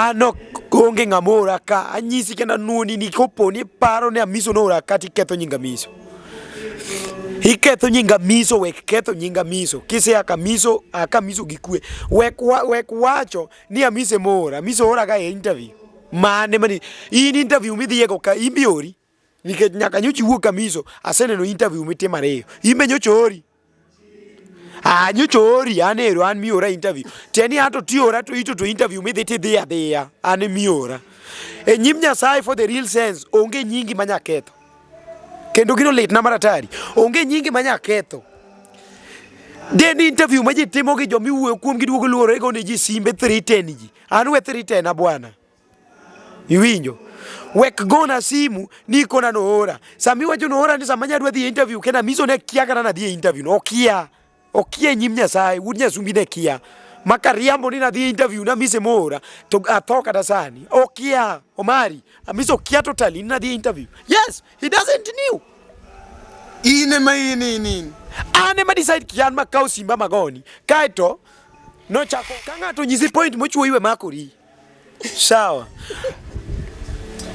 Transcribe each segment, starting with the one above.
Ano konge ngamora ka anyisi kena nuni ni kopo ni paro ne amiso no ora kati keto nyinga miso. Iketo nyinga miso wek keto nyinga miso. Kise aka miso gikue. Wek wacho ni amise mora. Miso ora ka interview. Mane mani in interview mi diego ka imbiori. Nikech nyaka nyochi wuok kamiso asene no interview mi timare. Imbe nyochori. Nyochori anero an miora interview. Teni ato tiora to ito to interview mi dhi adhiya. An miora. E nyim Nyasaye for the real sense onge nyingi manya ketho. Kendo gino lit na maratari. Onge nyingi manya ketho. Den interview ma ji timo gi jomi wuoyo kuom giduogo luoro ego ne ji simbe 310 ji. An we 310 abwana. Iwinjo. Wek gona simu ni kona no ora. Sami wacho no ora ni samanya dwa dhi interview kena miso ne kia kana na dhi interview no kia. Okia nyim Nyasaye wud nyasumbi ne kia. Makariambo ni na dhi interview na mise mora to atoka dasani. Okia Omari amiso kia totally na dhi interview. Yes, he doesn't knew. Ine Ane ma decide kian makao simba magoni. Kaito no chako kanga to nyisi point mochuo iwe makori. Sawa.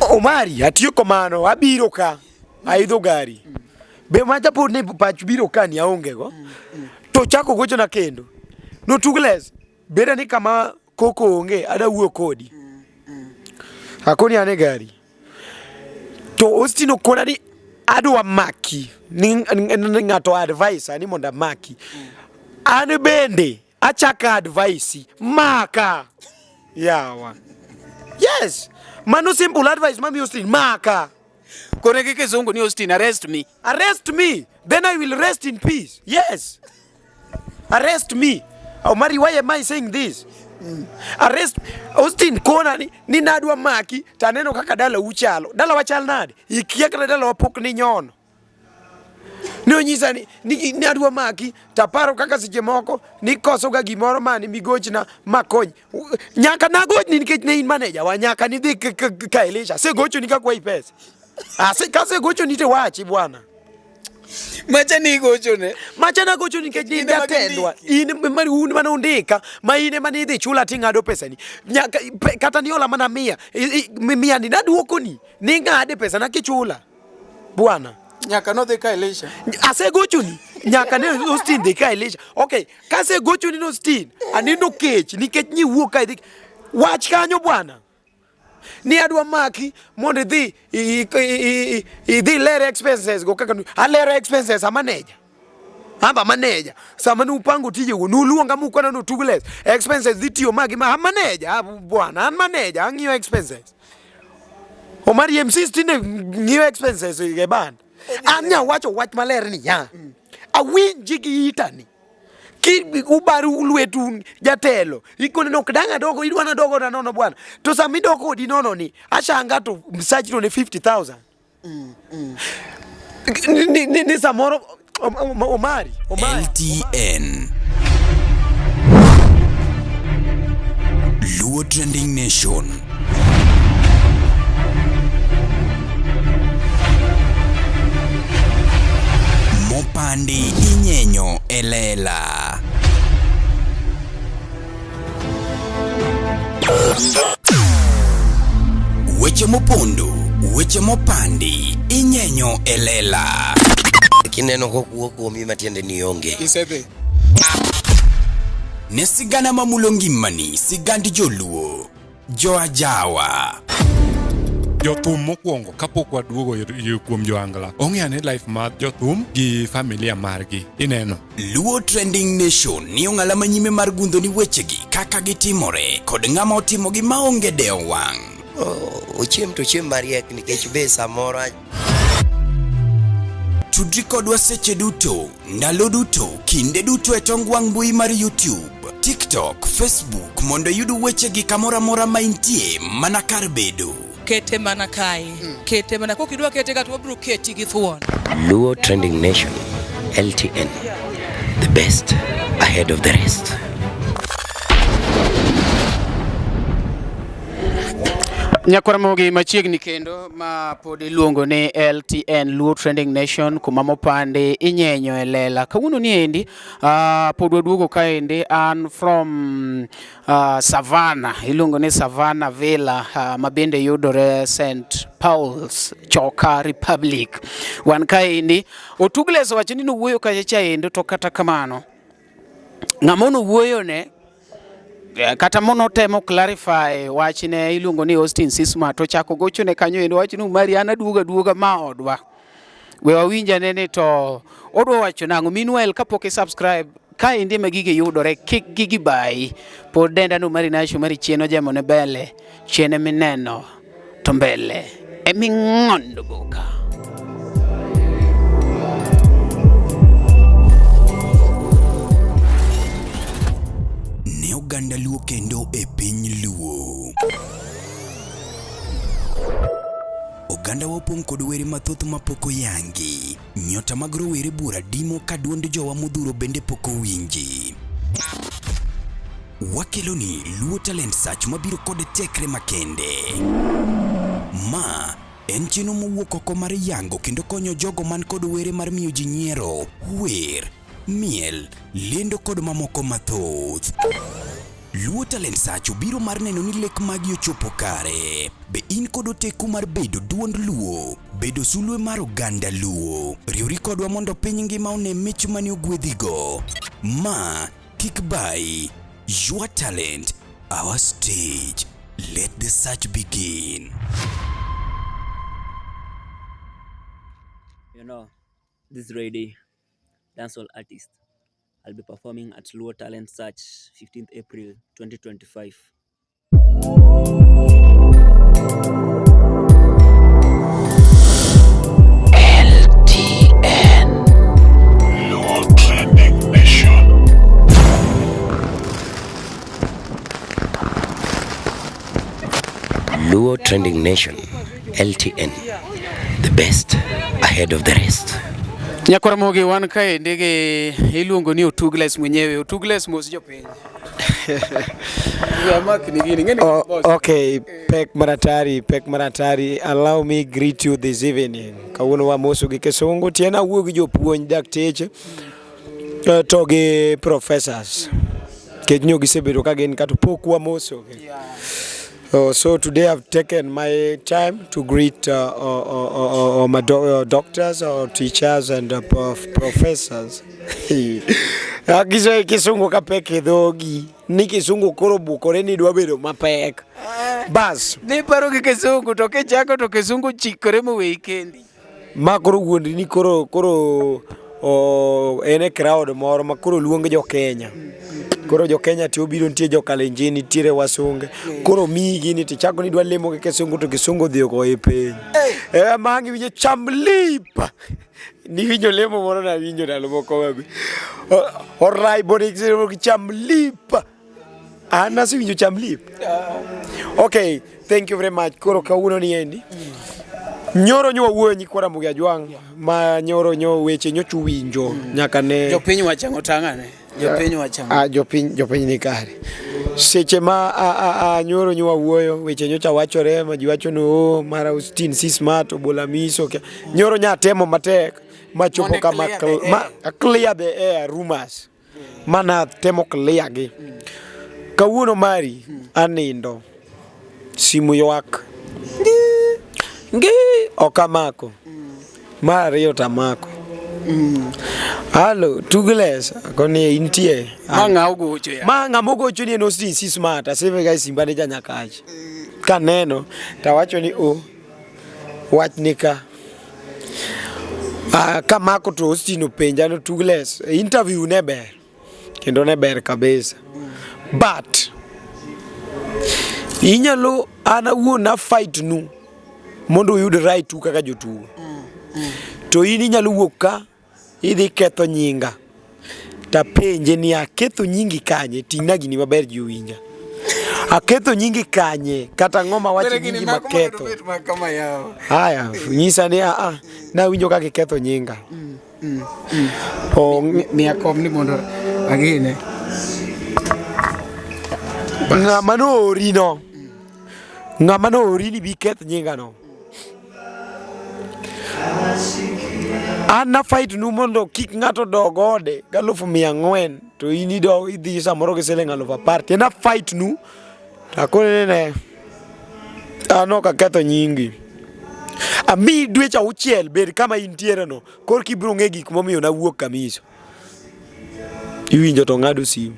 Omari atiyo komano abiro ka aidho gari. Be maja pod ne pach biro ka ni aonge go. To chako gocho na kendo. No tugles. Beda ni kama koko onge ada uo kodi. Hakoni ane gari. To Austine okona ni adwa maki. Ni ngato advice ani monda maki. Ane bende achaka advice maka. Yawa. Yes. Mano simple advice mami Austine maka. Koreke kizungu ni Austine, arrest me. Arrest me. Then I will rest in peace. Yes. Arrest me. Omari, why am I saying this? Arrest Austine kona ni nadwa maki taneno kaka dala uchalo. Dala wachal nade. Ikia kana dala wapok ni nyono. Ni onyisa ni nadwa maki taparo kaka seche moko ni koso ga gimoro mani migochna makony. Nyaka nagoch ni nikech ne in manager wa nyaka ni dhi ka Elisha. Se gocho ni kakwa ipesa. Se gocho ni te wachi bwana. Macha ni gocho ne. Macha na gocho ni keji ndatendwa. Ine mari uni mana undika. Ma ine mani dhi chula tingado pesa ni. Nyaka kata ni ola mana mia. Mia ni naduoko ni. Ni ngade pesa na kichula. Bwana. Nyaka no dhi ka Elisha. Ase gocho ni. Nyaka ne Austine dhi ka Elisha. Okay. Kase gocho ni Austine. Anindo kech. Ni kech ni wuok ka idhi. Wach kanyo bwana. Ni adwa maki monde dhi idhi lere expenses go kaka alere expenses a manager. Amba manager. Sama nupango tije go nuluonga mukona no tugles. Expenses dhi tiyo magi ma manager bwana an manager ang'iyo expenses. Omari MC stine ng'iyo expenses ge band. Anya wacho wach maler ni ya. Awinji gi itani. Ki ubaru ulwetu jatelo ikone no kdanga dogo idwana dogo na nono bwana to sami dogo di nono ni ashanga to msaji no 50,000 ni samoro Omari LTN Luo Trending Nation Mopandi inyenyo elela Weche mopondo, weche mopandi inyenyo elela Kineno kokuo kuomi matiende ni onge. Isebe. Ne sigana mamulongi mani sigandi joluo Jo ajawa Jothum mokwongo kapok waduogo kuom joangla ong'eane life mar jothum gi familia margi ineno Luo Trending Nation ni ong'ala manyime mar gundo ni wechegi kaka gitimore kod ng'ama otimogi maonge deo wang' Ochiem to chiem mariek nikech be samoro Tudri kodwa seche duto ndalo duto kinde duto e tong wang' mbui mar YouTube TikTok, Facebook mondo yudu wechegi kamora mora maintie mana kar bedo Kete mana kai. Kete mana kokidwa kete gato wabro keti gi thuon. Luo Trending Nation LTN, the best ahead of the rest. Nyakwaramogi machiegni kendo ma pod iluongo ni LTN Luo Trending Nation kuma mopande inyenyo e lela kawuono ni endi pod waduogo kaendi an from Savannah iluongo ni Savannah Villa ma bende yudore St. Paul's Choka Republic wan kaendi Otugles wacho ni nowuoyo kacha endo to kata kamano ng'amono wuoyo ne kata mono temo clarify wachne iluongo ni Austine Seasmart to chako gocho ne kanyo endo wachno Mariana duoga ma odwa we wawinja nene to odwa wacho nango meanwhile kapok subscribe ka indi magige yudore kik gigi bai pod denda no mari nasho mari chieno jamo ne bele chiene mineno to mbele eming'ondo boka Oganda Luo kendo e piny Luo. Oganda wopong' kod were mathoth mapoko yangi. Nyota mag rowere bura dimo ka duond jowa modhuro bende poko winji. Wakelo ni Luo Talent Search mabiro kod tekre makende. Ma en chino mowuok oko mar yango kendo konyo jogo man kod were mar miyo ji nyiero, wer, miel, lendo kod mamoko mathoth. Luo Talent Search biro mar neno ni lek magi ochopo kare. Be in kod oteku mar bedo duond Luo, bedo sulwe mar oganda Luo. Riwri kodwa mondo piny ngima one mich mani ogwedhigo. Ma kik bai. Your talent, our stage. Let the search begin. You know, this Friday, dancehall artist. I'll be performing at Luo Talent Search, 15th April 2025. LTN Luo Trending Nation. Luo Trending Nation, LTN, the best ahead of the rest. Nyakwaramogi wan kaendi gi iluongo ni Otugles mwenyewe. Otugles mos jopiny. Okay, Pek Maratari, allow me greet you this evening. Kawuono wamoso gi Kisungu, tiena wuo gi jopuonj dakteche to gi professors. Kenyo gisebedo ka gin kata pok wamoso. So today I've taken my time to greet my doctors or teachers and professors. Kisungu ka pek dhogi ni Kisungu koro bukore ni dwa bedo mapek. Bas ni paro gi Kisungu to kichako to Kisungu chikore mowe kendi. Ma koro wuondi ni koro ene crowd moro ma koro luonge jo Kenya. Koro jo Kenya ti obiro nitie jo Kalenjin nitiere wasunge koro migi ni tichako ni dwa lemo ke Kisungu to Kisungu dhi go e piny mangi winjo chamlip ni winjo lemo moro na winjo dalo moko wabi orai body chamlip ana si winjo chamlip. Okay, thank you very much. Koro kawuono ni endi nyoro nyo wuoyo Nyakwaramogi Ajwang ma nyoro nyo weche nyochu winjo nyaka ne jopiny wachango tangane jopiny wachango jopiny ni kare seche ma nyoro nyo wuoyo weche nyocha wachore ma ji wacho no mar Austine Seasmart obola miso nyoro nya temo matek machopo kama clear the air rumors mana temo clear gi kawuono mari anindo simu ywak ngi okamako Mario tamako. Hello, Tugles, koni intie. Manga ugocho ya. Manga mogocho ni Austine Seasmart, aseme guys simbane ja nyakachi. Kaneno, tawacho ni wach nika. Kamako to Austine penja no Tugles, interview ne ber. Kendo ne ber kabisa. But inyalo ana wuona fight nu mondo yud right tu kaka jotugo. To ini nyalo wuok ka idhi ketho nyinga ta penje ni aketho nyingi kanye tingna gini maber ji winja aketho nyingi kanye kata ngoma wacho nyingi maketho haya nyisa ni na winjo kaka ketho nyinga mi akom ni mondo agine ng'ama no rino ng'ama no orini bi keth nyinga no. An na fight nu mondo kik ng'ato dog ode g'400,000 to ini do idhi samoro gi siling 10,000 na fight nu takone ne ano ka ketho nyingi ami dweche 6 bed kama intiere no kor kibro ng'e gik momiyo na wuok Kamiso iwinjo to ng'ado simu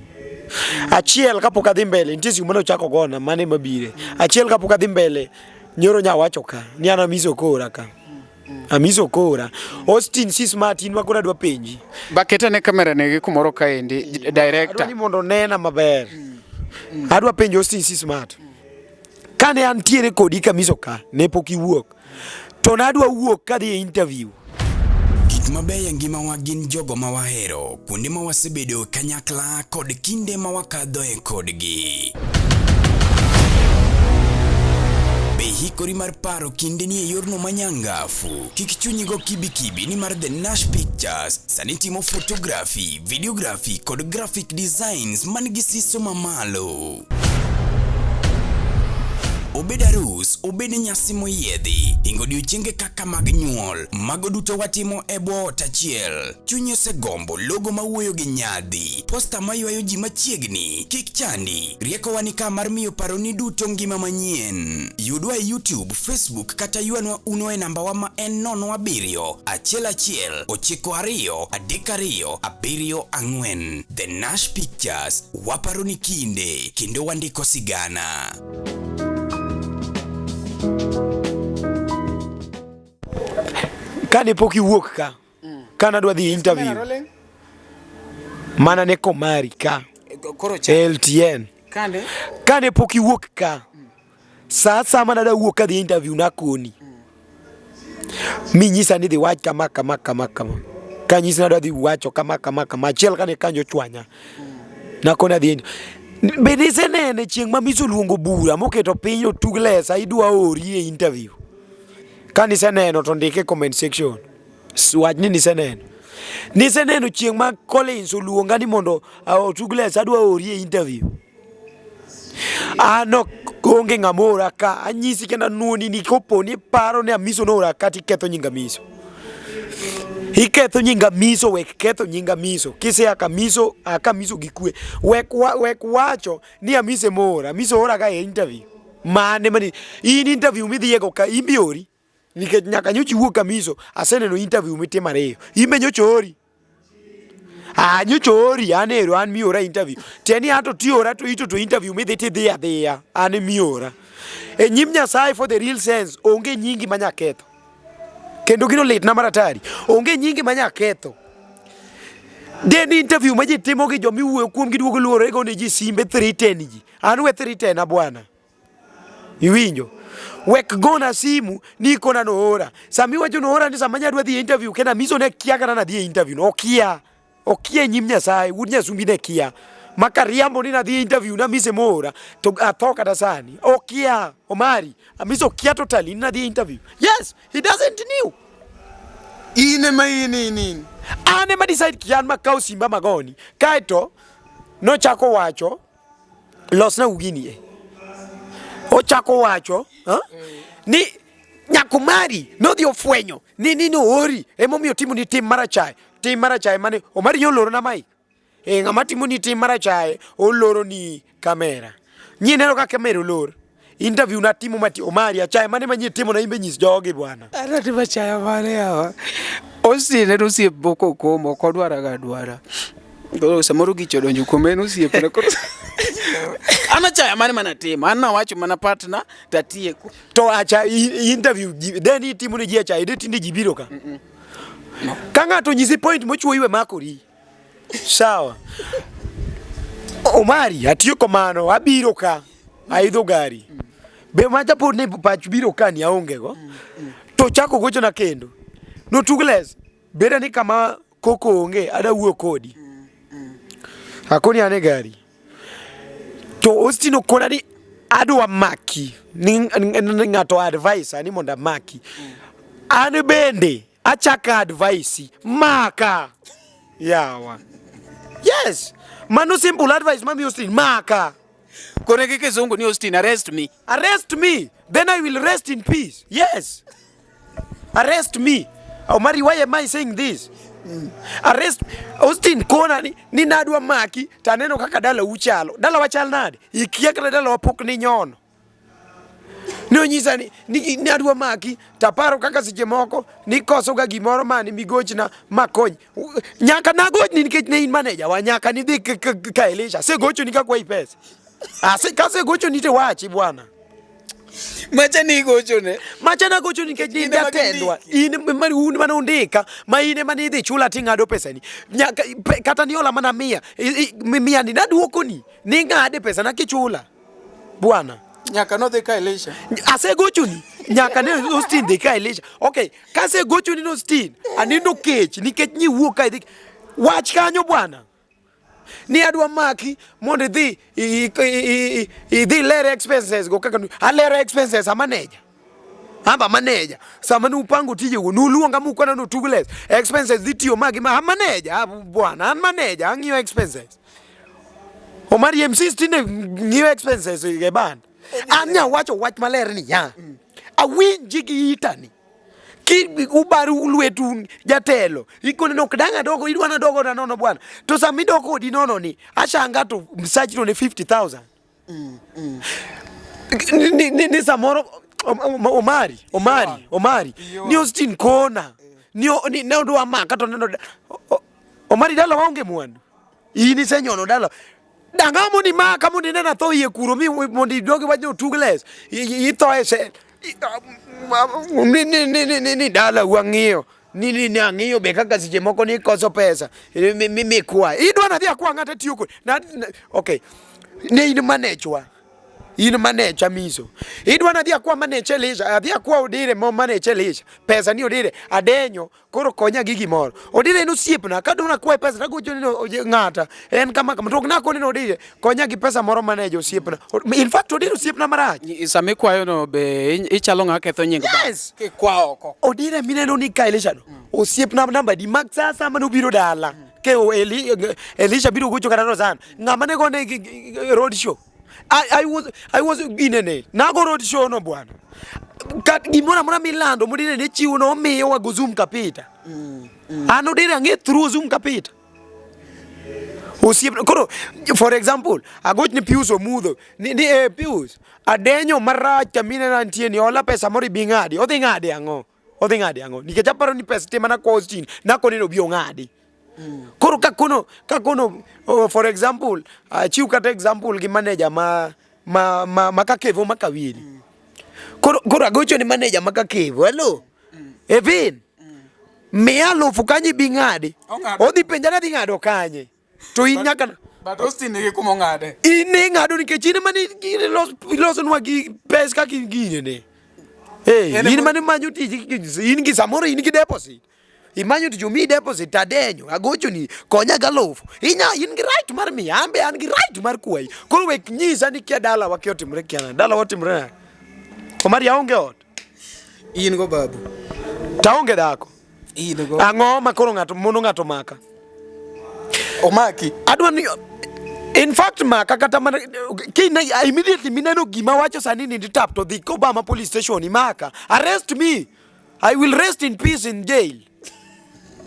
achiel kapok adhi mbele nitie simu mane ochako gona mane mabire achiel kapok adhi mbele nyoro nya wacho ka ni ana Miso kora ka Amiso kora Austine Seasmart in makora dwa penji baketa ne kamera ne kumoro kaendi director adwa ni mondo nena maber adwa penjo Austine Seasmart kane antiere kodi Kamiso ka ne pok iwuok to nadwa wuok kadhi e interview. Gik mabeyo ngima wa gin jogo ma wahero kuonde ma wasebedo kanyakla kod kinde ma wakadho e kodgi. Hikori mar paro kinde ni e yorno manyangafu kik chunyigo kibi ni mar The Nash Pictures sani timo photography, videography kod graphic designs man gi siso mamalo. Obed arus, obed nyasi moyiedhi, hingo odiochienge kaka mag nyuol, mago duto watimo e bwo ot achiel. Chunyi osegombo logo mawuoyo gi nyadhi, posta maywayo ji machiegni, kik chandi, rieko wani ka mar miyo paroni duto ngima manyien. Yudwa e YouTube, Facebook kata yuanwa uno e namba wa ma en 07 11 92 32 74. The Nash Pictures, waparoni kinde, kendo wandiko sigana. Kane pok iwuok ka kana dwa dhi interview mana ne komari ka LTN kane pok iwuok ka saa mana da wuok ka dhi interview na koni minyisa ni dhi wach kama kanyisi na dwa dhi wacho kama achiel kane kanjo chwanya na kona dhi bende senene chieng' ma Miso luongo bura moketo piny otuglesa idwa ori e interview. Kani seneno to ndike comment section. Wach ni niseneno. Niseneno chieng' ma Collins oluonga ni mondo otuglesa adwa ori e interview. Ano onge ng'amora ka anyisi kenda nuoni ni kopo ni paro ne Miso no ora kati ketho nyinga Miso. Iketho nyinga Miso wek ketho nyinga Miso kise aka Miso gikwe wek wacho ni Amiso mora Miso ora ka e interview mane mani in interview mi dhiego ka imbiori nikech nyaka nyochi wuok Kamiso aseneno interview mitimo ariyo imbe nyochori nyochori anero an miora interview teni ato tiora to ito to interview mi dhi adhiya an miora e nyim Nyasaye for the real sense onge nyingi manya ketho kendo gino lit na maratari onge nyingi manya ketho den interview ma ji timo gi jomi wuoyo kuom giduogo luoro ego ne ji simbe 310 ji an we 310 bwana iwinjo wek gona simu ni kona no ora sami wacho no ora ni samanya dwa dhi interview kena Miso ne kia kana na dhi interview no okia nyim Nyasaye wud nyasumbi ne kia makariambo ni na dhi interview na Mise mora to athoka dasani okia Omari Miso kia totally na dhi interview. Yes, he doesn't knew. Ine ane ma decide kian makao simba magoni kaeto no chako wacho losna ugini o chako wacho ni nyakumari no dhi ofwenyo ni no ori emomiyo timo ni tim marachai mane Omari nyoloro na mai ng'ama timo ni tim marachai oloro ni kamera nyineno ka kamera oloro interview na timo mati Omari achai mane manyie timo na imbe nyis jogi bwana ana tima chaya mane yawa Austine no sie boko komo kodwara gadwara do samoro gicho donjo komeno sie pena koro ana chaya mane mana timo ana wacho mana partner tatie to acha interview then timo ni ji acha ide tinde jibiro ka no kanga to nyisi point mochuo iwe makori sawa Omari atiyo komano abiro ka aidho gari be maja pod ne pach biro kani aonge go to chako gocho na kendo no tugles beda ni kama koko onge ada wuo kodi akoni ane gari to Austine kona ni adwa maki ni ngato advice ani monda maki ane bende achaka advice maka yawa yes mano simple advice mami Austine maka Kore ki kizungu ni Austine, arrest me. Arrest me, then I will rest in peace. Yes. Arrest me. Omari, why am I saying this? Arrest Austine kona ni nadwa maki taneno kaka dala uchalo. Dala wachal nade? Ikia kala dala wapok ni nyono. No nyisa ni nadwa maki taparo kaka seche moko ni koso ga gimoro mani migochna makony. Nyaka nagochni nikech ne in manager wa nyaka ni dhi ka Elisha. Se gocho ni kakwa pesa. Se gocho ni te wachi bwana. Macha ni gocho ne. Macha na gocho nikech ni jatendwa. In mari un mana undika ma ine mani dhi chula ting'ado pesa ni. Nyaka kata ni ola mana mia ni naduoko ni ng'ade pesa na kichula. Bwana. Nyaka no dhi ka Elisha. Ase gocho ni nyaka ne Austine dhi ka Elisha. Okay, kase gocho ni Austine anindo kech nikech ni wuok ka idhi wach kanyo bwana. Ni adwa maki mondo dhi idhi lere expenses go kaka alere expenses manager. Amba manager sama nupango tije go nuluonga mukwana no tugles expenses dhi tiyo magi ma manager bwana an manager ang'iyo expenses. Omari MC stine ng'iyo expenses ge band. Anya wacho wach maler ni ya. Awinji gi itani. Ki ubaru lwetu jatelo ikone no kdanga dogo idwana dogo na nono bwana to sami dogo di nono ni ashanga to msaji to ne 50,000 ni samoro Omari ni Austine kona ni ndo amaka to neno Omari dala waonge mwandu ini senyono dala danga mo ni maka mo ni nena to ye kuro mi mo di dogo wajo tugles I to ese ni dala wang'iyo ni ang'iyo be kaka seche moko ni koso pesa mi kwa idwana dhia kwa ng'ata tiyo kod okay ne in manager miso idwana dhia kwa manager Elisha dhia kwa odire mo manager Elisha pesa ni odire adenyo koro konya gi gimoro odire no siepna ka dona kwa pesa na gocho ni ng'ata en kama to na koni no odire konya gi pesa moro manager siepna in fact odire siepna marach same kwayo no be ichalo ng'a ketho nying ba ki kwa oko odire mineno ni ka Elisha no osiepna namba di mag sasa mano biro dala ke Elisha biro gocho kata Rozana ng'ama ne gone road show I was inene nago road show no bwana kat gimona mona milando mudine ne chiwo no miyo wa Zoom kapita ano dire nge through Zoom kapita osiep koro for example agoch ni Pius omudho ni Pius adenyo marach kamine na ntie ni ola pesa mori bingadi odhi ngade ango nikech aparo ni pesa te mana kwa Austine nako neno bio ngadi koro kakono for example chiu kata example gi manager ma kakevo makawili koro agocho ni manager makakevo hello Evin mia lofu kanyi bingadi odhi penjana dhi ngado kanye to inyaka but Austine nigi kumo ngade ine ngado nikech ine mani loso nwa gi pesa kaki gine ne ine mani manyo tiji in gi samoro in gi deposit imanyo to mi deposit adenyo agocho ni konya galofu in gi right mar mi ambe an gi right mar kwai koro we nyisa ni kia dala wa kiotimre kiana dala watimre Omari yaonge ot in go babu taonge dako in go ang'o makoro ng'ato maka omaki adwa ni in fact maka kata mana kina immediately mineno gima wacho sani ni tap to the Obama police station imaka arrest me I will rest in peace in jail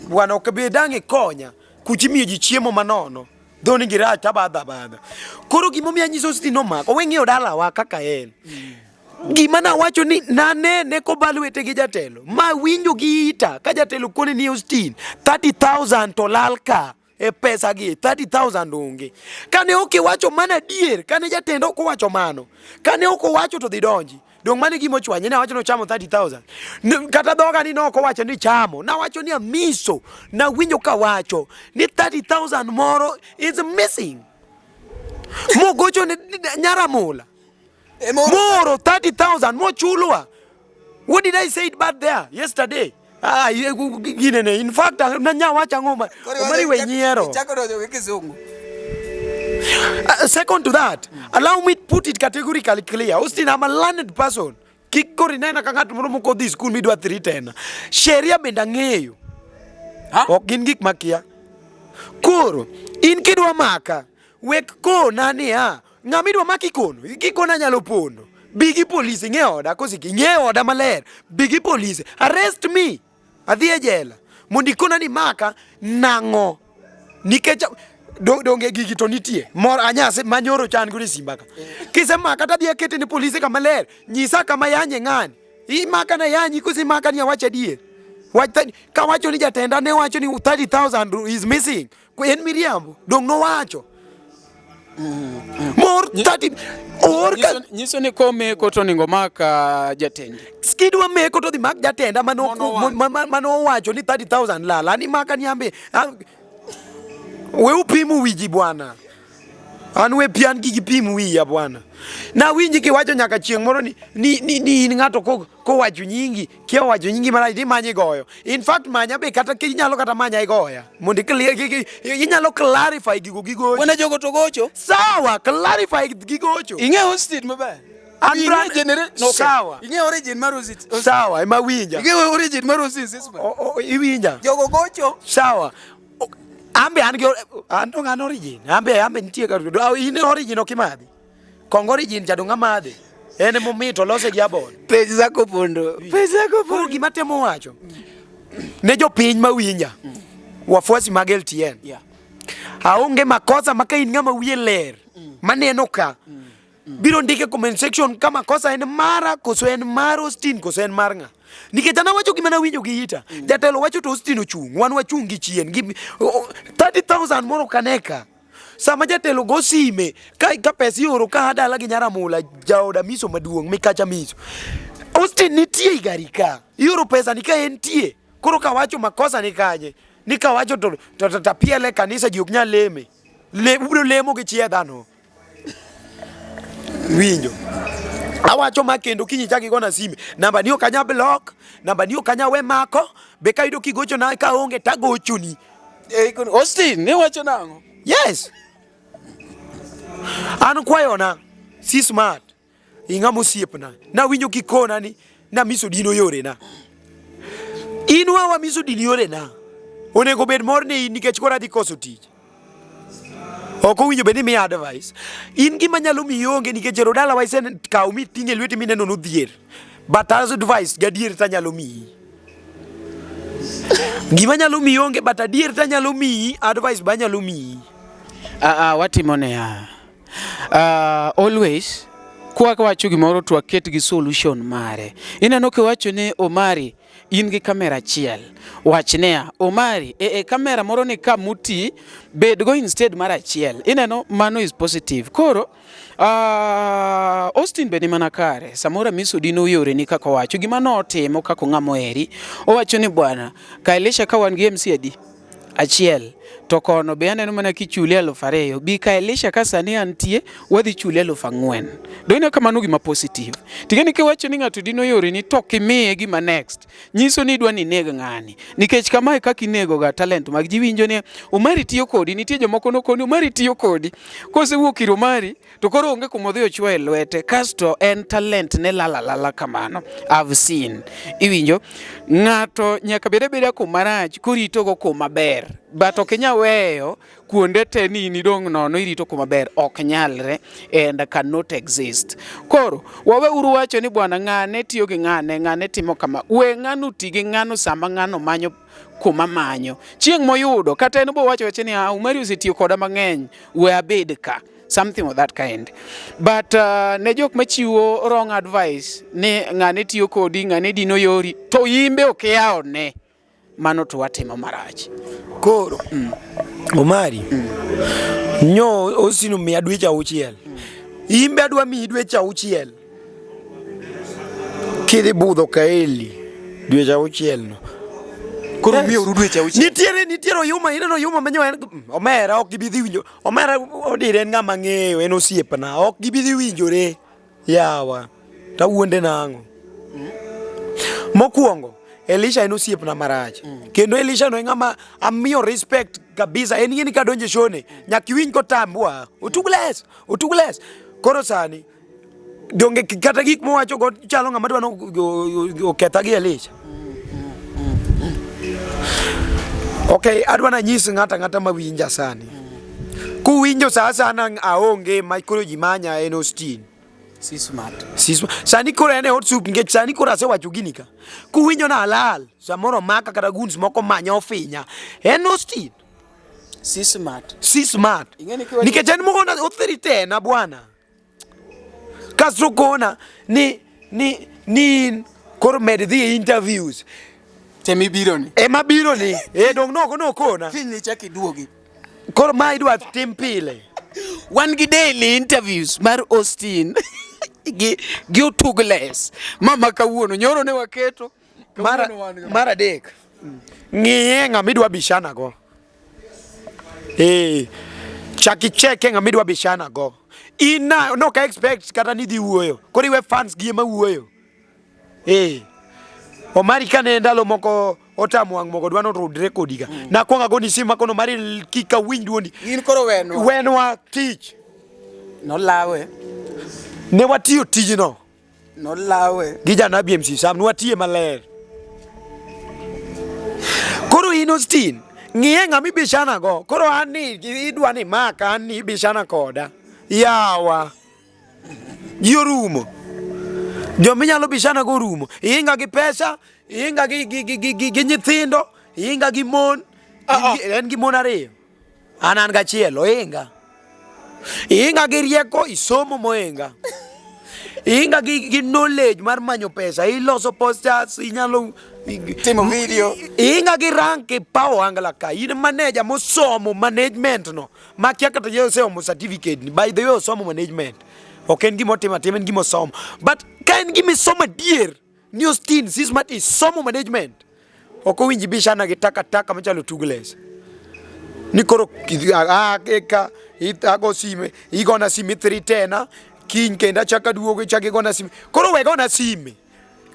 bwana okabedange konya kuchimio ji chiemo manono dhoni giracha badha koro gimomiyo nyiso Austine no mako weng'eyo dala wa kaka en gima na wacho ni ne ko balwete gi jatelo ma winjo gi ita ka jatelo kone ni Austine 30,000 to lalka e pesa gi 30,000 onge kane wacho mana dier kane jatendo ok wacho mano kane ok wacho to dhi donji dong mane gimo chwanye na wacho no chamo 30,000 kata doga ni no ok wacho ni chamo na wacho ni amiso na winjo ka wacho ni 30,000 moro is missing mo gocho ni nyaramula moro 30,000 mo chulwa. What did I say bad there yesterday? In fact nanya wacha ngoma omari wenyero second to that allow me to put it categorically clear Austine I'm a learned person kikori nena kang'at moro moko dhi school midwa 3 tena sheria benda ng'eyo ok gin gik makia koro in kidwa maka wek ko nani ng'amidwa maki kono kikona nyalo pondo bigi polisi ng'e oda kosi ng'e oda maler bigi polisi arrest me adhi e jela mondo ikona ni maka nang'o nikech donge gigi to nitie mor anyase manyoro chan gure simba ka kise maka tadhi akete ni polisi kama ler nyisa kama yanye ng'ani imaka na yanyi kosi maka ni awacha dier ka wacho ni jatenda ne wacho ni 30,000 is missing ko en miriambo dong no wacho mor 30 or ka nyiso ni ko meko to ningo maka jatenda skidwa meko to dhi mak jatenda mano wacho ni 30,000 lala ni maka ni ambe we upimu wiji bwana an we pian gigi pimu wiya bwana na winji ki wacho nyaka chieng' moro ni ng'ato ko wacho nyingi kia wacho nyingi mara di manye goyo in fact manya be kata kinyalo kata manya igoya mondo inyalo clarify gigo wana jogo to gocho sawa clarify gigocho inge Austine maber sawa inge origin mar Austine sawa ema winja inge origin mar Austine iwinja jogo gocho sawa ambe an origin ambe nitie ka in origin okimadhi kongo origin jadonga madhi ene momito lose gi abon pesa zako pondo gima temo wacho ne jopiny mawinja wafuasi mag LTN aonge makosa maka in ng'ama wiye ler maneno ka biro ndike comment section kama kosa en mara koso en mar Austine koso en mar ng'a nikech ana wacho gima na winjo gi ita jatelo wacho to Austine ochung wan wachung gi chien 30,000 moro kaneka sama jatelo go sime ka pesi oro ka dala gi nyaramula jaoda miso maduong mikacha miso Austine nitie gari ka oro pesa ni ka entie koro ka wacho makosa ni kanye ni ka wacho to piele kanisa ji ok nyal leme ubiro lemo gi chia dhano winjo awacho makendo kinyi chaki gona sime namba ni okanya block namba ni okanya we mako be ka ido kigocho na ka onge tagochoni Austine ne wacho nango yes an kwayona Seasmart ingamo siepna na winjo kikona ni na miso dino yore na inwa wa miso dino yore na onego bed morni nikech kora dhi koso tich oko winjo beni mi advice in gima nyalo mi yonge nikech rodala waisen kaw mi tinge lweti mineno no dhier but as advice gadier ta nyalo mi gima nyalo mi yonge but adier ta nyalo mi advice ba nyalo mi watimone always kwa wacho gimoro to aket gi solution mare ineno ke wacho ne Omari in gi kamera achiel wachne Omari kamera moro ni kamuti bed go instead mar achiel ineno mano is positive koro Austine beni mana kare samora miso dino yore ni kaka wacho gima no temo kako ng'amo eri owacho ni bwana Kailisha ka wan gi MC adi achiel to kono be aneno mana kichuli 2,000 bi Kailisha ka sani antie wadhi chuli 4,000 doina kama no gima positive tigeni ke wacho ni ng'ato dino yore ni to kimiye gima next nyiso ni dwa ni neg ng'ani nikech kama kaka inego ga talent mag jiwinjo ne Omari tiyo kodi nitie jomoko no koni Omari tiyo kodi kosewuok ir Omari to koro onge kumodhi ochwa e lwete kasto en talent ne lala kamano I've seen iwinjo ng'ato nyaka beda kumarach korito go kumaber but okenya weyo kuonde te ni dong nono irito kumaber ok nyalre and cannot exist koro wawe uru wacho ni bwana ng'ane tiyo gi ng'ane timo kama we ng'anu tigi ng'anu sama ng'ano manyo kuma manyo chieng' moyudo kata en bo wacho ni Omari osetiyo koda mang'eny we abed ka something of that kind but ne jok machiwo wrong advice ne ng'ane tiyo kodi ng'ane dino yori to yimbe okyaone mano to watimo marach koro Omari nyo Austine mi dweche 6 imbe adwa mi dweche 6 kidhi budho kaeli dweche 6 no koro miyo uru dweche 6 nitiere oyuma ineno oyuma manyo Omera ok gibidhi winjo Omera odire ng'ama ng'eyo en osiepna ok gibidhi winjore yawa ta wuonde nango mokuongo Elisha en osiepna marach kendo Elisha no ng'ama amiyo respect kabisa en yini ka donje shone nyaki winy ko tambua otugles koro sani donge kata gik mowacho go chalo ng'ama dwano oketha gi Elisha okay adwana nyis ng'ata mawinja sani Kuwinjo sasa nang aonge makoro jimanya en Austine. Seasmart. Sani koro ene hot soup ngech sani koro asewacho gini ka. Kuwinjo na halal samoro maka kata guns moko manya ofinya. En Austine. Seasmart. Nikech en moko na otheri tena bwana. Kasto kona ni koro med dhi interviews. Temi biro ni. Ema biro ni. Dong no kona. Kini chaki duogi. Koro ma idwa tim pile. Wan gi daily interviews mar Austine. gi utugles. Mama kawuono nyoro ne waketo. Mara dek. Ng'iye ng'amidwa bishana go. Chaki cheke ng'amidwa bishana go. Ina no ka expect kata ni dhi wuoyo. Koro iwe fans gi ema wuoyo. Omari kane ndalo moko otamwang' moko dwano rudre kodiga. Na kwanga go ni sima kono mari kika winj duondi. In koro wenwa tich. No lawe. Ne watiyo tijno. No lawe. Gi jana BMC Sam nwatiye maler. Koro in Austine ng'iye ng'ami bishana go. Koro ani idwa ni maka ani bishana koda. Yawa. Yorumo. Jominyalo bishana go rumo. Inga gi pesa, inga gi nyithindo, inga gi mon. En gi mon ariyo. An ga chielo inga. Inga gi rieko isomo moinga. Inga gi knowledge mar manyo pesa, iloso posters, inyalo timo video. Inga gi rank power angala ka. In manager mosomo management no. Makia kata yose omo certificate ni. By the way osomo management. Ok en gimo tema en gimo somo. But kain gimi somo dear. Ni Austine Seasmart is somo management. Oko winji bishana gi taka machalo tugles. Ni koro eka itago sime. Igona sime 310. King kenda chaka duogo chaka igona sime. Koro wegona sime.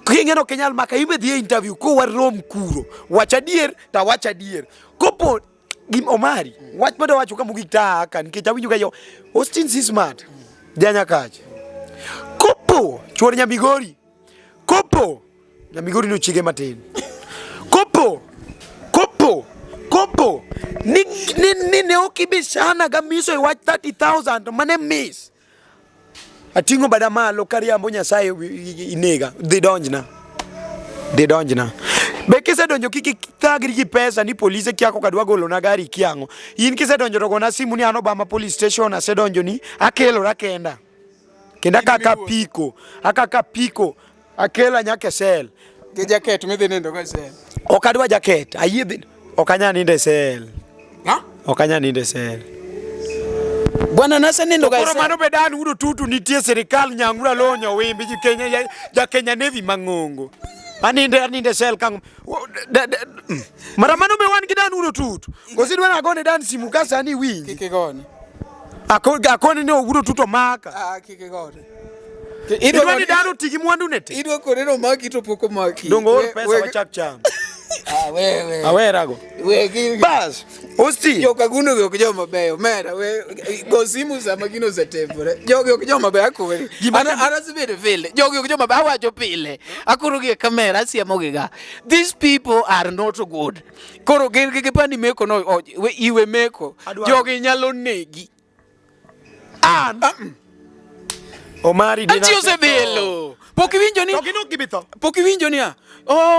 Kingeno kenyal maka ibe dhie interview ko warom kuro. Wacha dier ta wacha dier. Kopo gim Omari. Wach modo wacho kama gitaka nikech awinjo ga yo Austine Seasmart. Janya kache. Kopo chuor Nyamigori. Kopo Nyamigori no chige matin. Kopo ni ne okibishana ga miso e wach 30,000 mane miss. Atingo bada malo kariambo Nyasaye inega dhi donjna. Be kise donjo kiki thagri gi pesa ni polise kiako kadwa golo na gari kiango. In kise donjo to gona simu ni an Obama police station asedonjo ni akelo rakenda. Kenda kaka piko akela nyake sel. Ge jacket midhi nindo go sel. Okadwa jacket ayidhi okanya ninde sel. Ha? Okanya ninde sel. Bwana nasa nindo ga sel. Koro mano bedan udo tutu nitie serikal nyangura lonyo wimbi Kenya ja Kenya Navy mangongo. Aninde sel kang maramano be wan gidan udo tutu. Kosidwa na gone dan simu kasa ni winji. Kike gone. Akoni ne udo tuto maka. Kike gone. Idwa ni dano tigi mwandu nete. Idwa korero maki to poko maki. Dongo pesa wachak cham. Wewe. Awerago. Wewe. Bas. Austine. Yo kaguno go kujoma beyo. Mera we go simu sama gino za tembore. Jogo kujoma beyo akore. Ana sibede vile. Jogo kujoma beyo awacho pile. Akurugie kamera asia mogiga. These people are not good. Koro ge pani meko no iwe meko. Jogo nyalo negi. Omari dina. Anti osebelo. Pokiwinjo ni. Tokino gibitho. Pokiwinjo ni.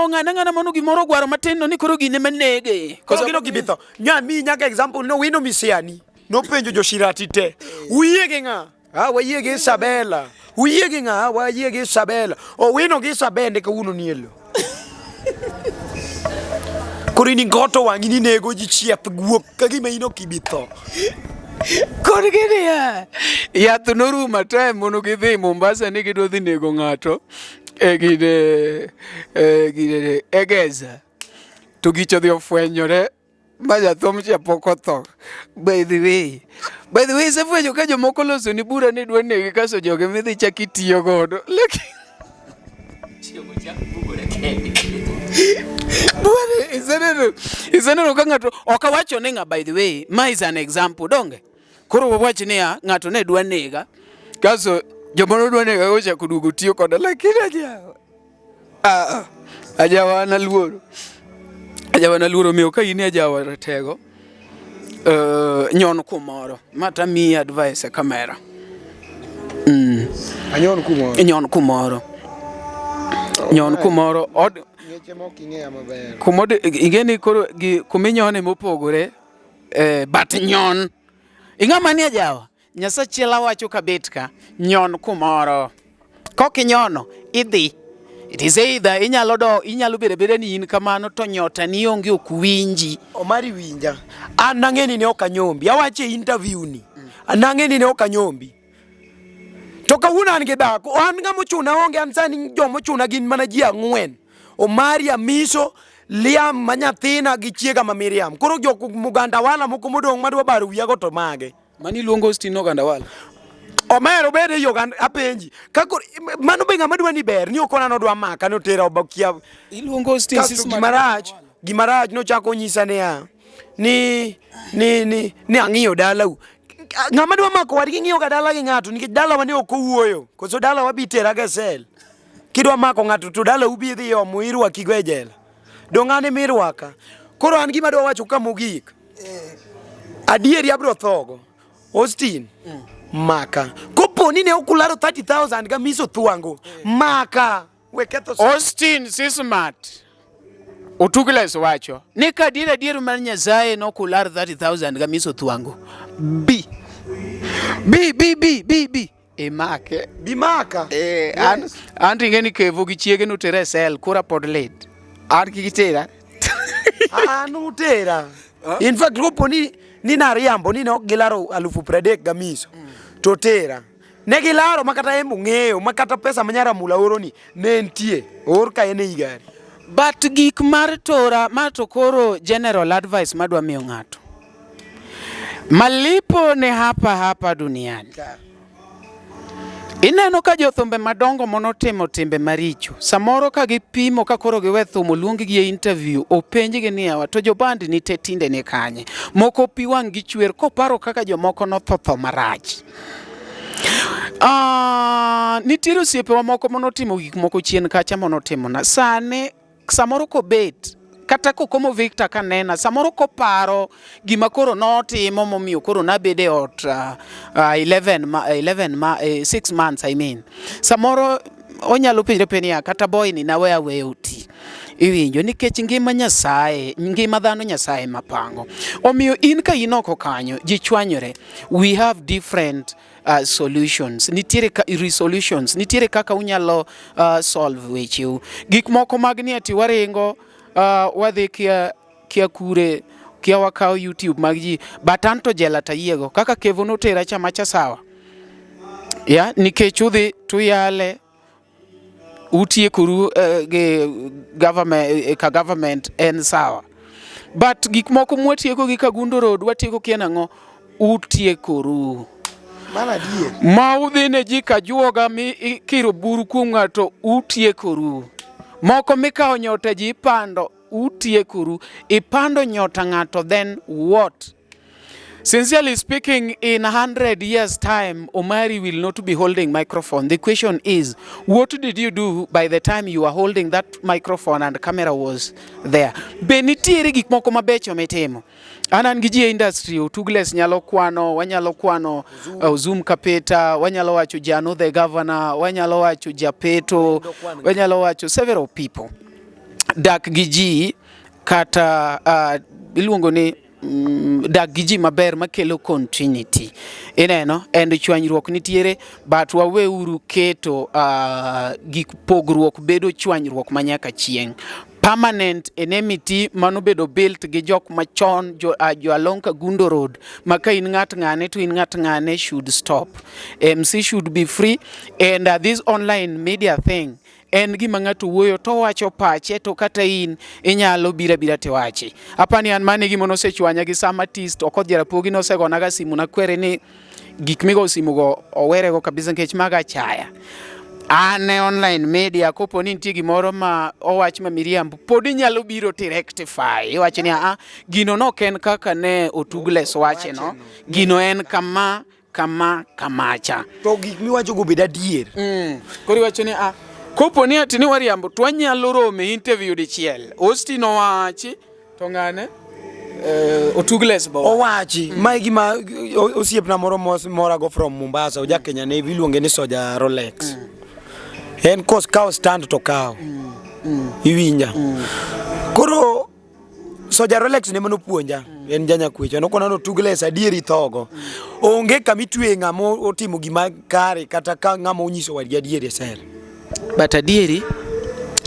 Ngana mano gimoro gwaro matendo ni koro gine manege. Tokino gibitho. Nyami nyaka example no wino misiani. No penjo joshirati te. Uyege nga. Wayege Isabella. Uyege nga. Wayege Isabella. O wino gi Isabende ka uno nielo. Koro ni goto wangi ni nego ji chiep guok kagima ino kibitho. Kor gini ya tunoru matae mono gidhi Mombasa ni gido dhi nego ng'ato gide egeza to gicho dhi ofwenyore maja thom chia poko tho. By the way se fwenyo ka jomoko loso ni bura ni dwa negi kaso joge midhi chaki tiyo godo lakini Isenero ka ng'ato okawacho ni by the way ma is an example donge. Koro wawachi ni ng'ato ne dwa nega kaso jomoro dwa nega gocha kudugo tiyo koda lakini ajawa na luoro miyo ka in ajawa ratego nyon kumoro mata mi advice e kamera Anyon kumoro. nyon kumoro nyon kumoro od Ngeche mok ing'eya maber. kumode ingeni koro gi kuminyone mopogore but nyon ing'ama ni ajawa nyasachiela wacho kabet ka nyon kumoro kokinyono idhi. It is either inyalo bedo ni in kamano to nyota ni onge ok winji. Omari winja. An nang'eni ne ok anyombi. Awache interview ni. An nang'eni ne ok anyombi. To kawuono an gi dhako. An ng'ama ochuna onge, an sani joma ochuna gin mana ji 4. Omari, Amiso, Liam ma nyathina gi chiega ma Miriam. Koro jok Muganda wala moko modong' madwa baro wiyago to mage. Mani luongo Austine Oganda wala. Omero bede yo gan apenji. Kako mano be ng'ama dwa ni ber ni okona no dwa maka no tera obakia. Iluongo Austine Seasmart. Gimaraj no chako nyisa ne ya. Ni ang'iyo dalau. Ng'ama dwa mako wadgi ng'iyo ga dala gi ng'ato nikech dala wani ok owuoyo. Koso dala wabi tera ga sel. Kidwa mako ng'ato to dala ubi dhi yo muirwa kigo e jela. Dong'ane mirwaka. Koro an gima dwa wacho ka mogik. Adieri abro thogo. Austine. Maka. Kopo ni ne okularo 30,000 ga miso thuango. Maka. Weketo Austine Seasmart. Otugles wacho. Ni ka dier mar Nyasaye no kular 30,000 ga miso thuango. B. Make. Bimaka. An ringeni kevo gi chiege no tere sel kura pod late. An kikitera. Anu tera. In fact kopo ni na riambo ni ne ok gilaro 30,000 ga miso. To tera. Ne gilaro makata emo ng'eyo makata pesa manyara mula oro ni ne entie. Or ka ene igari. But gik mar tora mato koro general advice madwa miyo ng'ato. Malipo ne hapa duniani. Ineno ka jothumbe madongo monotimo timbe maricho. Samoro ka gipimo ka koro giwe thumo luongi gi e interview openji gi niya to jobandi ni tetinde ne kanye. Moko pi wang' gi chwer koparo kaka jomoko nothotho marach. Nitiere osiepe wa moko monotimo gik moko chien kacha monotimo na sane samoro ko bet kata kokomo Victor kanena samoro koparo gima koro notimo momiyo koro nabede ot 6 months I mean samoro onyalo penjre penia kata boy ni nawe oti iwinjo nikech ngima Nyasaye ngima dhano Nyasaye mapango omiyo in ka inoko kanyo ji chwanyore. We have different solutions, nitiere resolutions, nitiere kaka unyalo solve wecheu. Gik moko mag ni ati waringo wadhi kia kure kia wakao YouTube mag ji batanto jela tayiego kaka Kevo notera chamacha sawa ya nikech udhi tuyale utie kuru government en sawa but gik moko mwatieko gi Kagundo Road watieko kienang'o utie kuru Mana die. Ma udhi ne ji kajuoga mi kiro buru kuom ng'ato utie kuru. Moko mikao nyota ji ipando utie kuru. Ipando nyota ng'ato then what? Sincerely speaking, in 100 years time, Omari will not be holding microphone. The question is, what did you do by the time you were holding that microphone and the camera was there? Benitiere gik moko mabecho metemo. Anan gi ji industry Tugles nyalo kwano, wanyalo kwano Zoom Kapeta, wanyalo wacho Jano the governor, wanyalo wacho Japeto, wanyalo wacho several people. Dak gi ji kata iluongo ni dak gi ji maber makelo continuity ineno and chwanyruok nitiere but waweuru keto gik pogruok bedo chwanyruok manyaka chieng'. Permanent enmity mano bedo built gi jok machon jo along Kagundo Road maka in ng'at ng'ane to in ng'at ng'ane should stop. MC should be free and this online media thing en gima ng'ato wuoyo to wacho pache to kata in inyalo bira te wache. Apani an mane gima nosechwanya gi Samatist okodhiera pogi nosegona ga simu na kwere ni gik migo simu go owere go kabisa nkech maga chaya. Ane online media kopo ni nitie gimoro ma owach ma miriambo pod inyalo biro to rectify iwacho ni gino no ken kaka ne Otugles wache no gino en kamacha to gik miwacho go bed adier. Koro iwacho ni kopo ni ati ni wariambo to wanyalo rome interview dichiel Austine owachi to ng'ane Otugles bo. Owachi, mai gima osiepna moro mora go from Mombasa, oja Kenya Navy iluonge ni Soja Rolex. En kos kao stand to kao. Iwinja. Koro Soja Rolex ne mano puonja. En janya kwecho. Nokona no Tugles adieri thogo. Onge kamitwe ngamo otimo gima kare kata ka ngamo onyiso wadi adieri sel. But adieri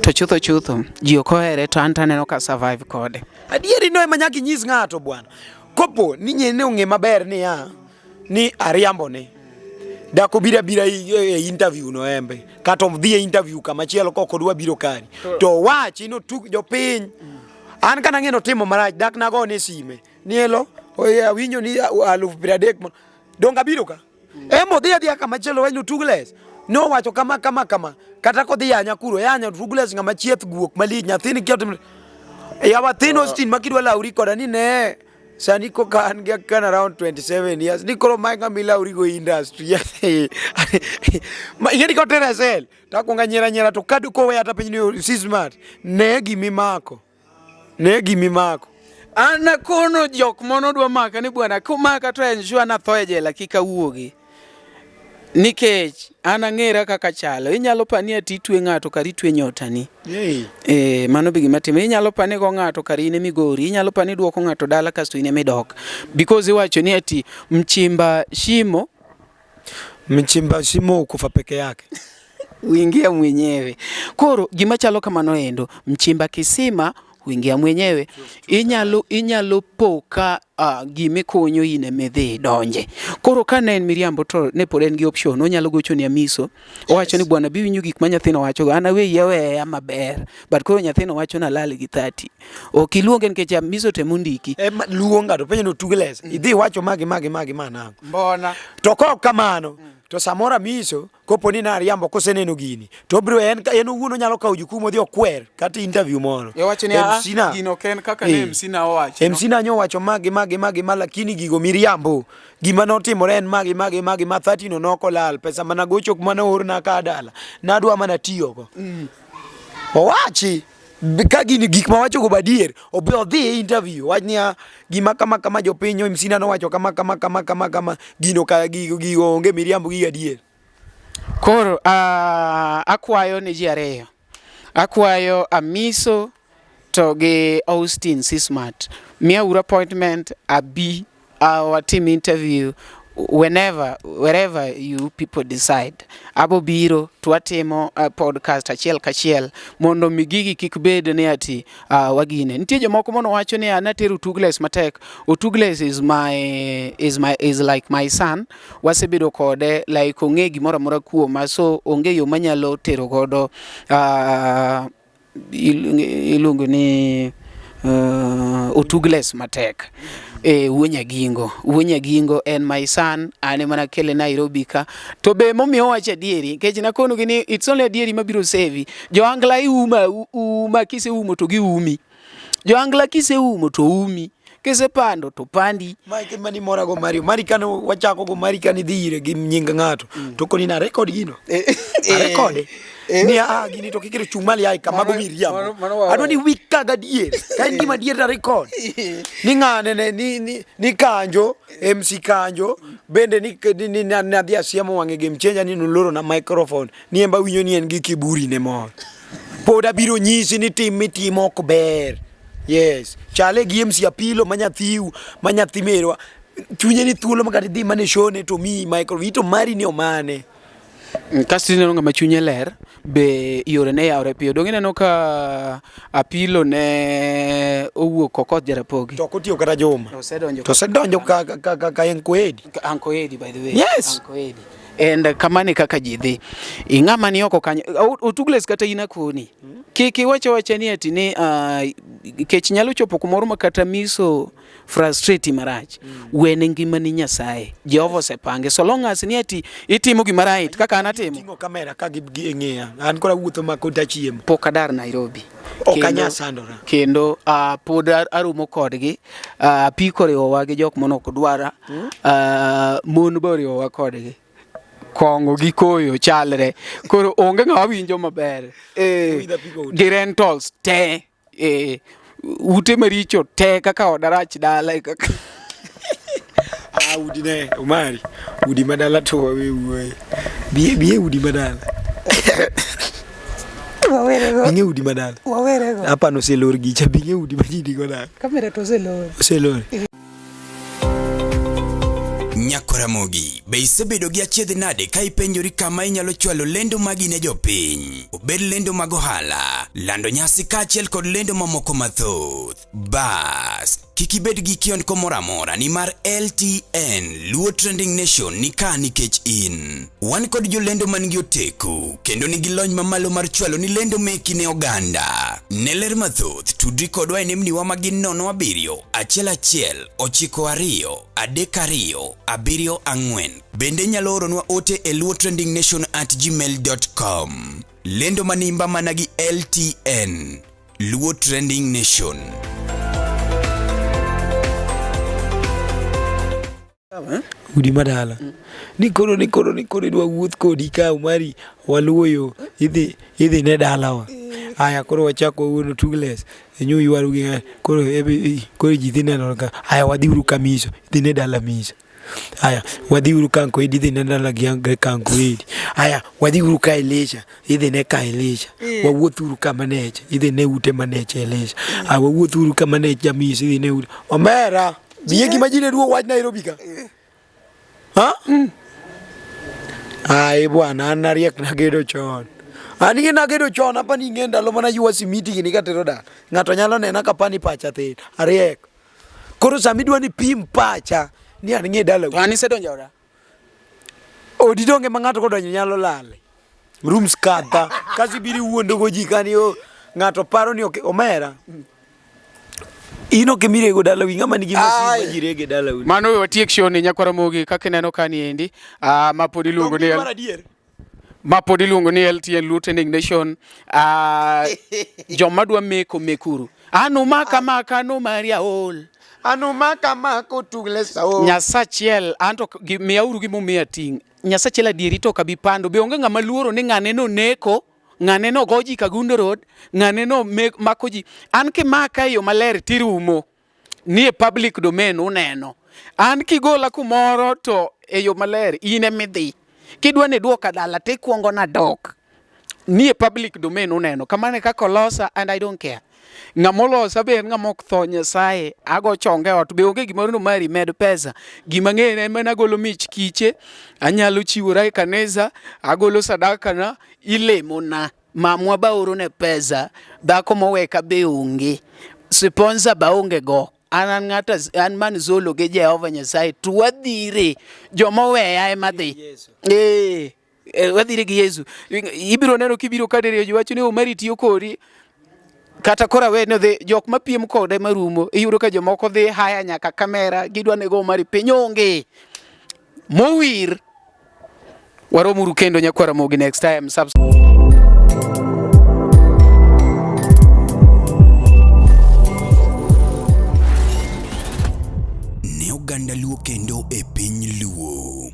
to chutho ji okohere to antaneno ka survive kode. Adieri no ema nyaki nyis ng'ato bwana. Kopo ni nyene ong'e maber ni ariambo ne. Dako bira interview no embe. Kata dhi interview kama chielo koko dwa biro kari. To wachi no jopiny. An kana ng'eno timo marach dak nago ne sime. Nielo oya winjo ni 30 donga biro ka. Embo dhi kama chielo wanyo Tugles. No wacho kama kata ko dhi yanya kuro yanya Tugles ngama chieth guok mali nyathini kyoto ya wathino Austine makidwa lauri koda ni ne sani ko kan around 27 years ni koro mai ngamila urigo industry ma ingeni ko teresel ta ko nyera to kadu ko waya ta pinyo Seasmart ne gimimako Ana kono jok mono dwa maka ni bwana kumaka to ensure na thoe jela kika wuogi nikech ana ng'era kaka chalo inyalo pani ati twe ng'ato kari twe nyotani mano bigi matime inyalo pani go ng'ato kari ine migori inyalo pani duoko ng'ato dala kasto ine midok because iwacho ni ati mchimba shimo kufa peke yake uingia mwenyewe koro gima chalo kama no endo mchimba kisima uingia mwenyewe inyalo poka gime konyo ine medhi donje koro kana en miriambo to ne pod en gi option onyalo gocho ni Amiso owacho ni bwana biwinyo gik ma nyathino wacho ana we yawe maber but koro nyathino wacho na lal gi 30 okiluonge nikech Amiso te mundiki luonga to penyo no Tugles idhi wacho magi manango mbona to ko kamano to samora Amiso kopo ni na ariambo koseneno gini to bro en owuono nyalo kawo jukumu dhi okwer kata interview moro wacho ni gino ken kaka ne MC na owacho MC na nyo wacho magi lakini gigo miriambo gima notimore en magi ma 30 no nokolal pesa mana gocho mana orna ka dala nadwa mana tiyogo owachi ka gini gik ma wacho go badier obe odhi interview wanya gima kama jopinyo MC na no wacho kama gino ka gigo onge miriambo gi adier koro akwayo ne ji ariyo akwayo Amiso to ge Austine Seasmart miaura appointment abi our team interview wherever you people decide abo biro twatimo podcast achiel kachiel mondo migigi kikbed ne ati wagine nitie jomoko mono wacho ni anateru Tugles matek Tugles is like my son wasebedo kode like onge gimoro amora kuoma so onge yo manyalo tero godo ilungo ni Tugles matek wuonya gingo en my son ane mana kele Nairobi ka to be momiyo wacha dieri kech na kono gini it's only dieri mabiro save jo angla uma kise umo to gi umi jo angla kise umo to umi kise pando to pandi Mike mani mora go mari kano wachako go mari kani dhire gi nyinga ngato to koni na record gino record ni gini to kikiro chumali ai kamago miriambo adoni wika ga dier kain gima dier ta record ni ngane ni kanjo MC kanjo bende ni na dia siamo wange game changer ni nuloro na microphone ni emba winyo ni en gi kiburi ne mo poda biro nyisi ni timo ok ber yes chale gi MC apilo manyathi merwa chunye ni thuolo makati dhi mane shone to mi microphone to mari ni omane Kasine nonga machunye ler be yore ne yaore piyo donge neno ka apilo ne owuok kokot Jarapogi to kotiyo kata joma to sedonjo ka Anko Edi by the way yes Anko Edi and kamane kaka jidhi ing'ama ni oko kanyo Tugles kata ina koni kiki wacha ni ati ni kech nyalo chopo kumoro makata Amiso frustrate marach wene ngima ni Nyasaye Jehova osepange so long as ni ati itimo gima right kaka anatimo tingo kamera ka gi ng'eya an kora wuotho makota chiemo pokadar Nairobi okanya sandora kendo pod arumo kodgi pikore owa gi jok mono kodwara mon bori owa kodgi kongo gi koyo chalre koro onge ng'awa winjo maber gi rentals te ute maricho te kaka odarach dala kaka udi ne umari udi madala to wawe uwe biye udi madala binge udi madala hapa no selor gicha binge udi majidi gola kamera to selor Nyakoramogi, be isebedo gi achiedh nade ka ipenjori kama inyalo chwalo lendo magi ne jopiny. Obed lendo mag ohala, lando nyasi kaachiel kod lendo mamoko mathoth. Bas, kik ibed gi kiondko moro amora nimar LTN Luo Trending Nation ni ka nikech in. Wan kod jolendo man gi oteku kendo nigi lony mamalo mar chwalo ni lendo meki ne oganda. Ne ler mathoth, tudri kodwa e nembniwa magin 07 11 92 32 74. Bende nyalo oronwa ote e luotrendingnation@gmail.com. Lendo manimba managi LTN Luo Trending Nation. udi madala ni koro dwa wuoth kodi ka umari waluoyo idhi ne dalawa. Aya koro wachako uno tugles enyu ywaru gi koro ji dhi neno ka aya wadhiuru kamiso idhi ne dala miso. Aya wadhiuru kanko idhi ne dala gi kanko idi. Aya wadhiuru ka Elisha idhi ne ka Elisha. Wawuothuru ka Maneche idhi ne ute Maneche Elisha. Aya wawuothuru ka Maneche Jamiso idhi ne ute Omera biye gima jine duo wach Nairobi ka. Ha? Ai bwana anariek nagedo chon. Ani nagedo chon apa ni ngenda lo mana yuwa simiti gini katero da. Ngato nyalo nena kapani pacha te. Ariek. Koro samidwa ni pim pacha ni an nge dala. Ani se donja ora. Odi donge mangato kodonyo nyalo lale. Rooms kata kasi biri wuondo goji kani o ngato paro ni Omera. Ino kemire go dala winga mani gimasi majirege dala uni. Mano watiek show ni Nyakoramogi kaka neno kani endi mapodi luongo ni mapodi luongo ni LTN Luo Trending Nation. Joma dwa mekuru anu maka no Maria ol anu maka tugle sao Nyasachiel anto miauru gi mumia ting Nyasachiel adieri to kabi pando be onge ngama luoro ni ngane no neko ngane no goji Kagundo Road ngane no makoji an ki maka yo maler tirumo ni e public domain uneno an ki gola kumoro to e yo maler ine midhi kidwa ne duoka dala te kuongo na dok ni e public domain uneno kamane kaka losa and I don't care ngamolosa be ngamok tho Nyasaye ago chonge ot be onge gimoro no mari med pesa gima ngene mana golo mich kiche anyalo chiwora e kanisa agolo sadaka na ilemo na mamwa baoro ne pesa dhako moweka be onge sponsor ba onge go an ngata an man zolo ge Jehova Nyasaye tuwadhire joma weya e madhi wadhire gi Yesu ibiro neno kibiro kadere jowacho ne omari tiyo kodi kata kora we no the jok mapiem kode marumo iyudo ka jomoko dhi haya nyaka kamera gidwa nego omari piny onge mowir waromuru kendo Nyakoramogi next time Ne oganda Luo kendo e piny Luo.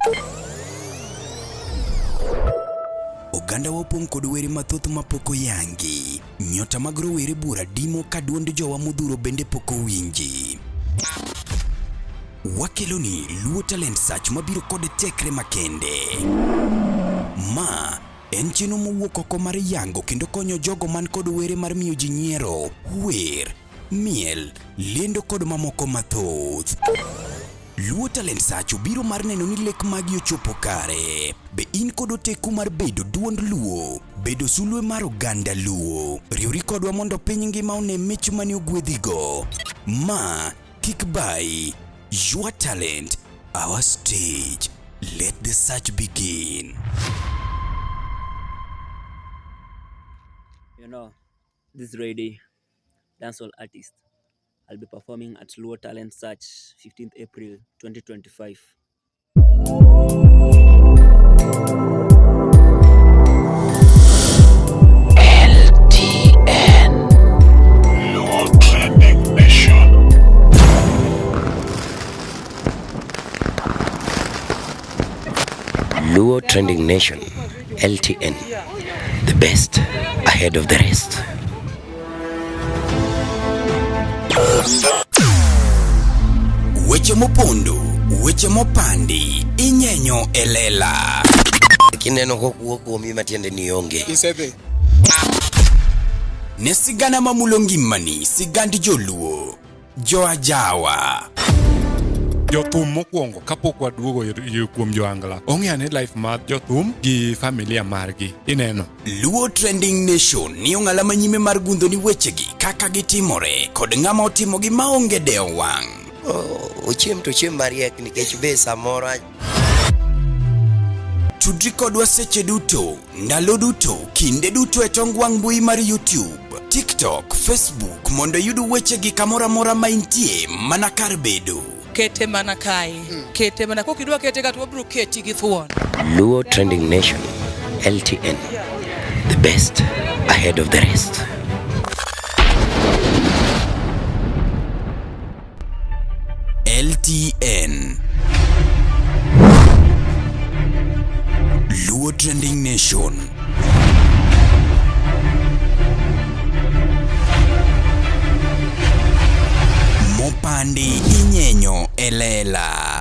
Oganda wopong kod were mathoth mapoko yangi. Nyota mag rowere bura dimo ka duond jowa modhuro bende poko winji. Wakeloni Luo Talent Search mabiro kod tekre makende. Ma en chenro mowuok oko mar yango kendo konyo jogo man kod were mar miyo ji nyiero, wer, miel, lendo kod mamoko mathoth. Luo Talent Search obiro mar neno ni lek magi ochopo kare. Be in kod oteku mar bedo duond Luo, bedo sulwe mar oganda Luo. Riwri kodwa mondo piny ngima one mich mani ogwedhigo. Ma kik bai. Your talent, our stage. Let the search begin. You know, this ready dancehall artist. I'll be performing at Luo Talent Search 15th April 2025. LTN Luo Trending Nation. Luo Trending Nation, LTN, the best ahead of the rest. Weche mopondo, weche mopandi, inyenyo elela. Kineno kokuo kuomi matiende ni onge. Isebe. Ne sigana mamulo ngimani, sigand joluo, joajawa. Jothum mokwongo kapok waduogo kuom joangla. Ong'e life mar jothum gi familia margi. Ineno. Luo Trending Nation ni ong'ala manyime mar gundho ni wechegi kaka gitimore kod ng'ama otimogi maonge deo wang'. Ochiem to chiem mariek nikech be samoro. Tudri kodwa seche duto, ndalo duto, kinde duto e tong wang' mbui mar YouTube, TikTok, Facebook mondo yudu wechegi kamora mora maintie mana kar bedo. Kete mana kae. Kete mana kokidwa kete kata wabro keti gi thuon. Luo Trending Nation, LTN. The best ahead of the rest. LTN. Luo Trending Nation. Mopandi inyenyo elela.